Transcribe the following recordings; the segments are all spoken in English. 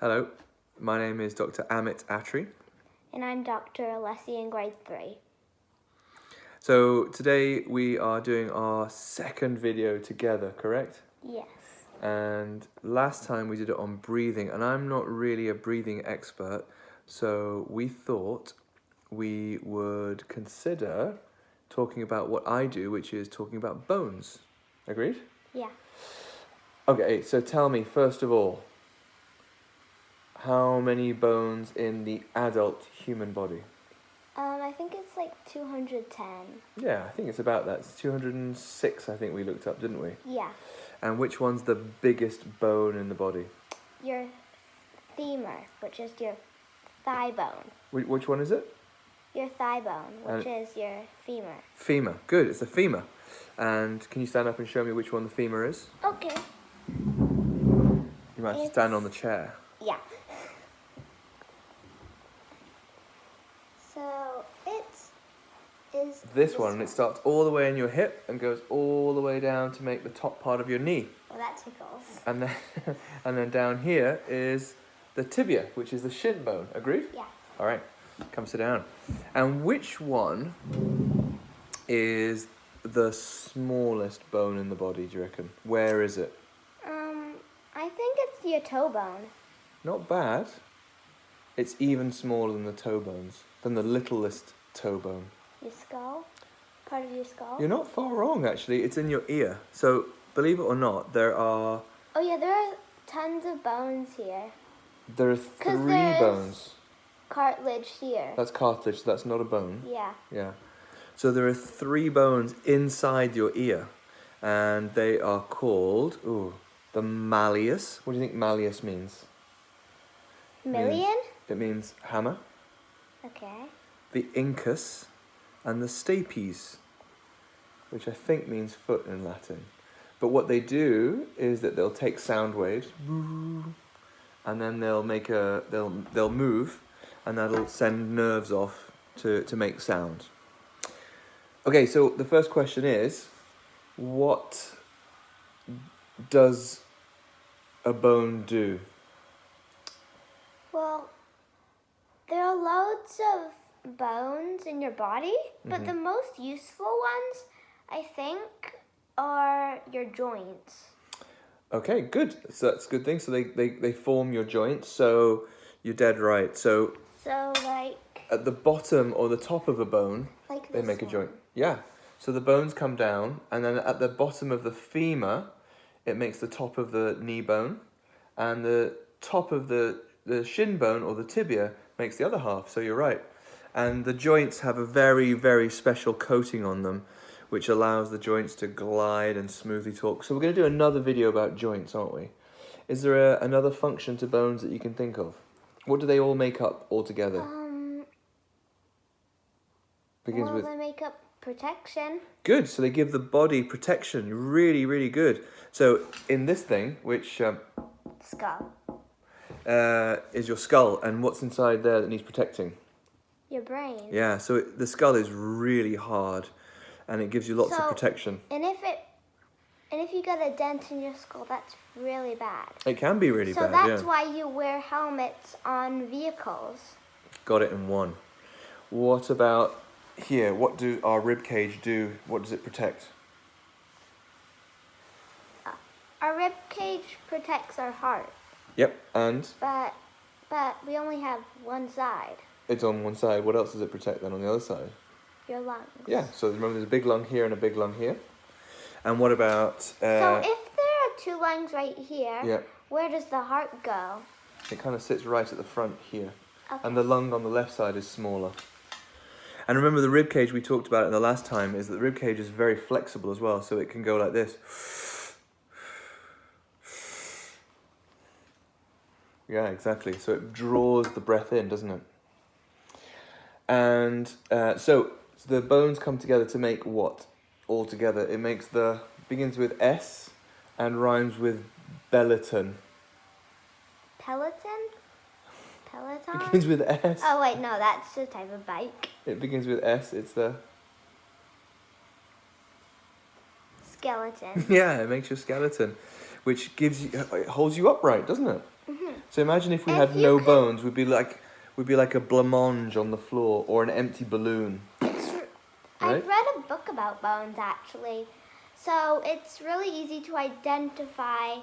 Hello, my name is Dr. Amit Atri. And I'm Dr. Alessi in grade 3. So today we are doing our second video together, correct? Yes. And last time we did it on breathing, and I'm not really a breathing expert, so we thought we would consider talking about what I do, which is talking about bones. Agreed? Yeah. Okay, so tell me, first of all, how many bones in the adult human body? I think it's like 210. Yeah, I think it's about that. It's 206, I think we looked up, didn't we? Yeah. And which one's the biggest bone in the body? Your femur, which is your thigh bone. Which one is it? Your thigh bone, which is your femur. Femur. Good, it's the femur. And can you stand up and show me which one the femur is? Okay. You might have to stand on the chair. Yeah. So it is This one, and it starts all the way in your hip and goes all the way down to make the top part of your knee. Well, that tickles. And then, and then down here is the tibia, which is the shin bone. Agreed? Yeah. All right, come sit down. And which one is the smallest bone in the body, do you reckon? Where is it? I think it's your toe bone. Not bad. It's even smaller than the toe bones, than the littlest toe bone. Your skull? Part of your skull? You're not far wrong, actually. It's in your ear. So, believe it or not, there are Oh yeah, there are tons of bones here. three bones. Cartilage here. That's cartilage, so that's not a bone. Yeah. Yeah. So there are 3 bones inside your ear, and they are called, the malleus. What do you think malleus means? Million? It means hammer. Okay. The incus, and the stapes, which I think means foot in Latin. But what they do is that they'll take sound waves, and then they'll move, and that'll send nerves off to make sound. Okay, so the first question is, what does a bone do? Well, there are loads of bones in your body, but the most useful ones, I think, are your joints. Okay, good. So that's a good thing. So they form your joints, so you're dead right. So like at the bottom or the top of a bone, they this make a one. joint. Yeah. So the bones come down, and then at the bottom of the femur, it makes the top of the knee bone, and the top of the shin bone or the tibia makes the other half. So you're right. And the joints have a very, very special coating on them, which allows the joints to glide and smoothly talk. So we're going to do another video about joints, aren't we? Is there another function to bones that you can think of? What do they all make up altogether? Begins with they make up protection. Good. So they give the body protection. Really, really good. So in this thing, which Skull. is your skull, and what's inside there that needs protecting? Your brain. Yeah. So the skull is really hard, and it gives you lots of protection. And if you get a dent in your skull, that's really bad. It can be really bad. So that's why you wear helmets on vehicles. Got it in one. What about here? What do our rib cage do? What does it protect? Our rib cage protects our heart. Yep. And But we only have one side. it's on one side. What else does it protect then on the other side? Your lungs. Yeah. So remember, there's a big lung here and a big lung here. And what about? So if there are 2 lungs right here, Yeah. where does the heart go? It kind of sits right at the front here. Okay. And the lung on the left side is smaller. And remember, the rib cage we talked about it the last time is that the rib cage is very flexible as well, so it can go like this. Yeah, exactly. So it draws the breath in, doesn't it? And so the bones come together to make what? All together. It begins with S and rhymes with Peloton. Peloton? Peloton? Begins with S. Oh wait, no, that's a type of bike. It begins with S. It's the Skeleton. yeah. It makes your skeleton, which gives you, it holds you upright, doesn't it? So imagine if we If had you no could- bones, we'd be like a blancmange on the floor or an empty balloon. Right? I've read a book about bones actually. So it's really easy to identify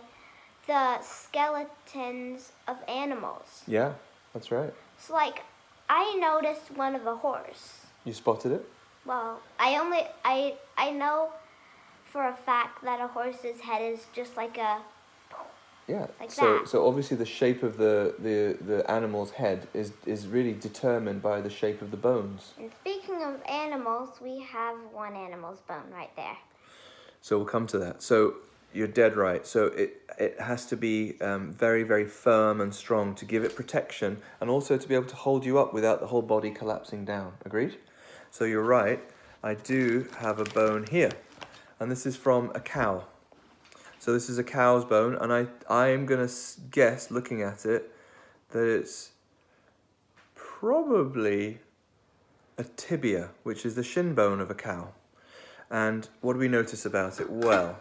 the skeletons of animals. Yeah, that's right. So like I noticed one of a horse. You spotted it? Well, I know for a fact that a horse's head is just like a Yeah. Like so that. so obviously the shape of the animal's head is really determined by the shape of the bones. And speaking of animals, we have one animal's bone right there. So we'll come to that. So you're dead right. So it has to be very, very firm and strong to give it protection and also to be able to hold you up without the whole body collapsing down. Agreed? So you're right. I do have a bone here. And this is from a cow. So this is a cow's bone. And I am going to guess, looking at it, that it's probably a tibia, which is the shin bone of a cow. And what do we notice about it? Well,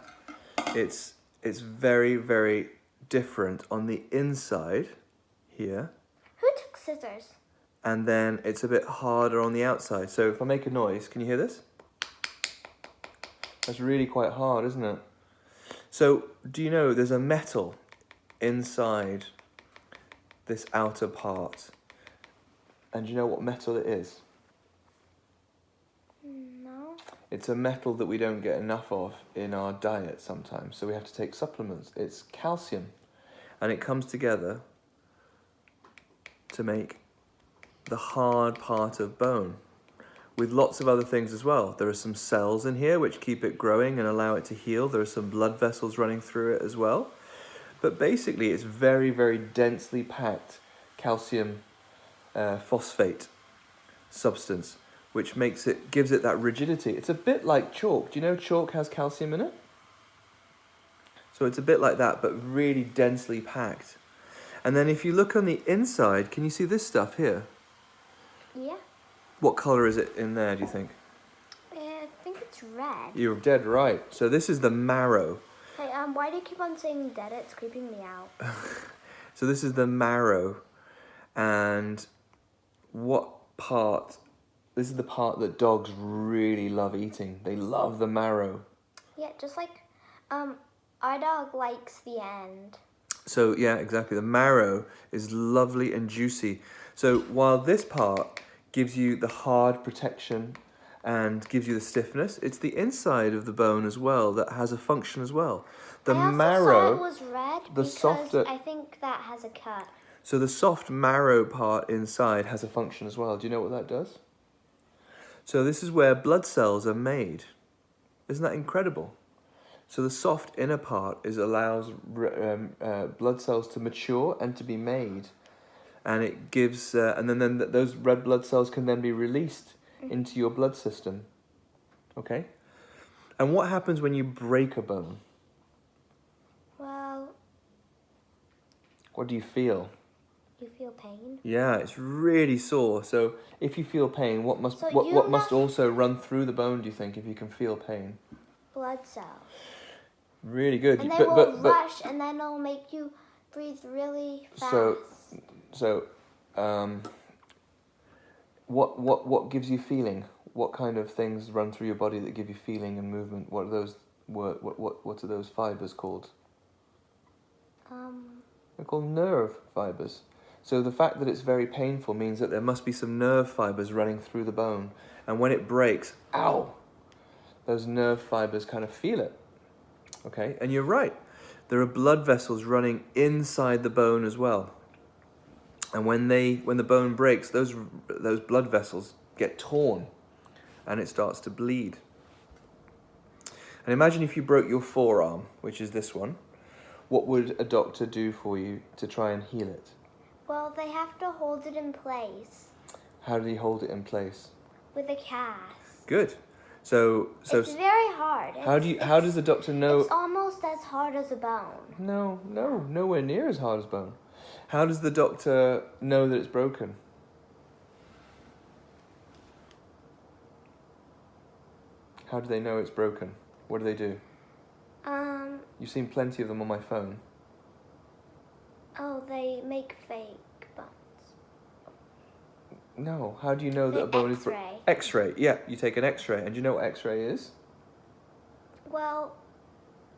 it's very, very different on the inside here, Who took scissors? and then it's a bit harder on the outside. So if I make a noise, can you hear this? That's really quite hard, isn't it? So do you know there's a metal inside this outer part? And do you know what metal it is? No. It's a metal that we don't get enough of in our diet sometimes, so we have to take supplements. It's calcium, and it comes together to make the hard part of bone, with lots of other things as well. There are some cells in here which keep it growing and allow it to heal. There are some blood vessels running through it as well. But basically, it's very, very densely packed calcium phosphate substance, which gives it that rigidity. It's a bit like chalk. Do you know chalk has calcium in it? So it's a bit like that, but really densely packed. And then if you look on the inside, can you see this stuff here? Yeah. What colour is it in there, do you think? I think it's red. You're dead right. So this is the marrow. Hey, why do you keep on saying dead? It's creeping me out. So this is the marrow. And this is the part that dogs really love eating. They love the marrow. Yeah, just like our dog likes the end. So yeah, exactly. The marrow is lovely and juicy. So while this part gives you the hard protection and gives you the stiffness, it's the inside of the bone as well that has a function as well. The I also marrow, saw it was red the because softer- I think that has a cut. so the soft marrow part inside has a function as well. Do you know what that does? So this is where blood cells are made. Isn't that incredible? So the soft inner part allows blood cells to mature and to be made, and it gives, and then those red blood cells can then be released into your blood system. Okay. And what happens when you break a bone? Well, What do you feel? you feel pain. Yeah, it's really sore. So if you feel pain, what must So what you what must must- also run through the bone? Do you think if you can feel pain? Blood cells. Really good. And they But- will but- but- rush, and then it'll make you breathe really fast. So, what gives you feeling? What kind of things run through your body that give you feeling and movement? What are those? What are those fibers called? They're called nerve fibers. So the fact that it's very painful means that there must be some nerve fibers running through the bone, and when it breaks, ow! Those nerve fibers kind of feel it. Okay, and you're right. There are blood vessels running inside the bone as well. And when the bone breaks, those blood vessels get torn and it starts to bleed. And imagine if you broke your forearm, which is this one, what would a doctor do for you to try and heal it? Well, they have to hold it in place How did he hold it in place? with a cast. Good. So It's very hard. how does the doctor know? It's almost as hard as a bone. No, nowhere near as hard as bone. How does the doctor know that it's broken? How do they know it's broken? What do they do? You've seen plenty of them on my phone. Oh, they make fake bones. No, how do you know that a bone is... X-ray. X-ray, yeah, you take an X-ray. And do you know what X-ray is? Well,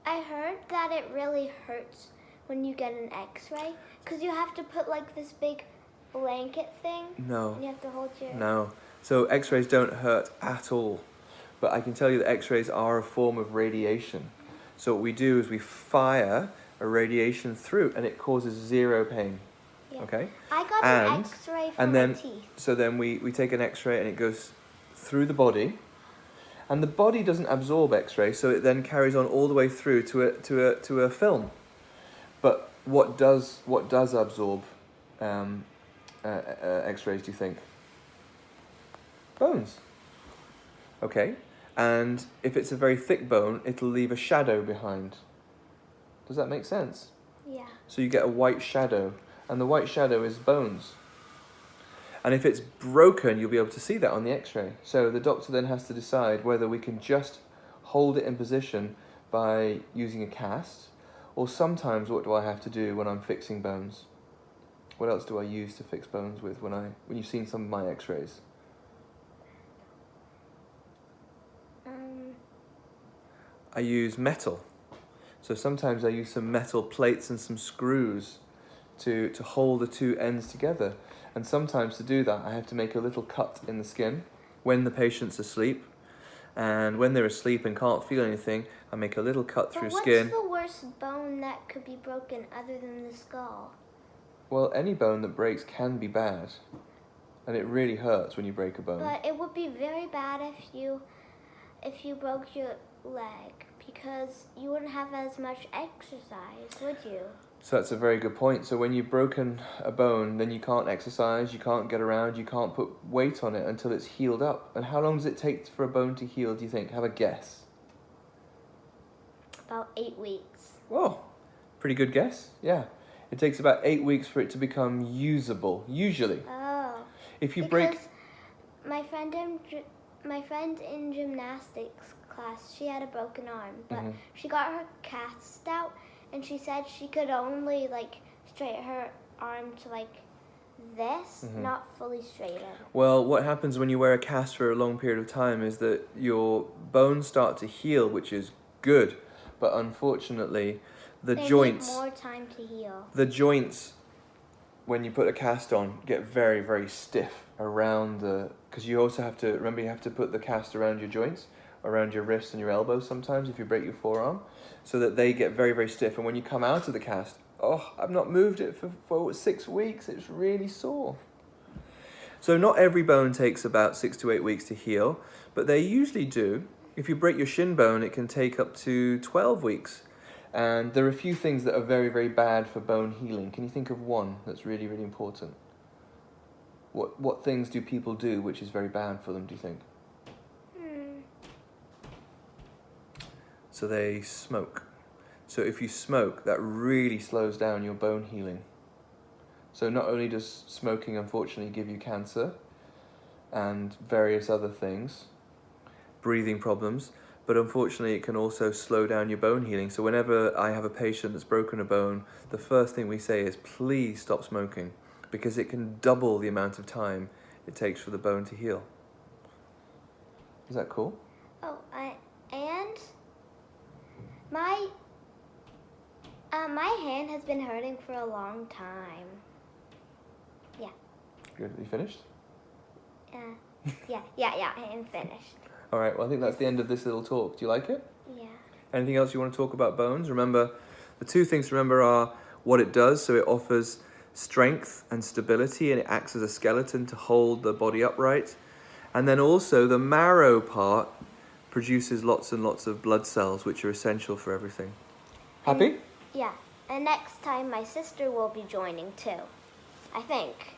I heard that it really hurts when you get an X-ray because you have to put like this big blanket thing. No. And you have to hold your... No. So X-rays don't hurt at all. But I can tell you that X-rays are a form of radiation. So what we do is we fire a radiation through and it causes zero pain. Yeah. Okay? I got an X-ray for my teeth. So then we take an X-ray and it goes through the body. And the body doesn't absorb X-ray, so it then carries on all the way through to a film. But what does absorb X-rays, do you think? Bones. Okay. And if it's a very thick bone, it'll leave a shadow behind. Does that make sense? Yeah. So you get a white shadow, and the white shadow is bones. And if it's broken, you'll be able to see that on the X-ray. So the doctor then has to decide whether we can just hold it in position by using a cast, or sometimes what do I have to do when I'm fixing bones? What else do I use to fix bones with when you've seen some of my X-rays? I use metal. So sometimes I use some metal plates and some screws to hold the two ends together. And sometimes to do that, I have to make a little cut in the skin when the patient's asleep. And when they're asleep and can't feel anything, I make a little cut through skin. What's the worst bone that could be broken other than the skull? Well, any bone that breaks can be bad. And it really hurts when you break a bone. But it would be very bad if you broke your leg, because you wouldn't have as much exercise, would you? So that's a very good point. So when you've broken a bone, then you can't exercise, you can't get around, you can't put weight on it until it's healed up. And how long does it take for a bone to heal, do you think? Have a guess. About 8 weeks. Oh, pretty good guess. Yeah. It takes about 8 weeks for it to become usable, usually. Oh. If you Because break... my friend in gymnastics class, she had a broken arm, but she got her cast out, and she said she could only straighten her arm to this, not fully straighten. Well, what happens when you wear a cast for a long period of time is that your bones start to heal, which is good, but unfortunately They need more time to heal. The joints, when you put a cast on, get very, very stiff around because you also have to, remember, you have to put the cast around your joints, around your wrists and your elbows sometimes if you break your forearm, so that they get very, very stiff. And when you come out of the cast, oh, I've not moved it for 6 weeks, it's really sore. So not every bone takes about 6 to 8 weeks to heal, but they usually do. If you break your shin bone, it can take up to 12 weeks. And there are a few things that are very, very bad for bone healing. Can you think of one that's really, really important? What things do people do which is very bad for them, do you think? So they smoke. So if you smoke, that really slows down your bone healing. So not only does smoking unfortunately give you cancer and various other things, breathing problems, but unfortunately it can also slow down your bone healing. So whenever I have a patient that's broken a bone, the first thing we say is, please stop smoking, because it can double the amount of time it takes for the bone to heal. Is that cool? Oh, and my hand has been hurting for a long time. Yeah. Good. You finished? Yeah, I am finished. All right, well, I think that's the end of this little talk. Do you like it? Yeah. Anything else you want to talk about bones? Remember, the two things to remember are what it does. So it offers strength and stability, and it acts as a skeleton to hold the body upright. And then also the marrow part produces lots and lots of blood cells, which are essential for everything. Happy? Yeah. And next time my sister will be joining too, I think.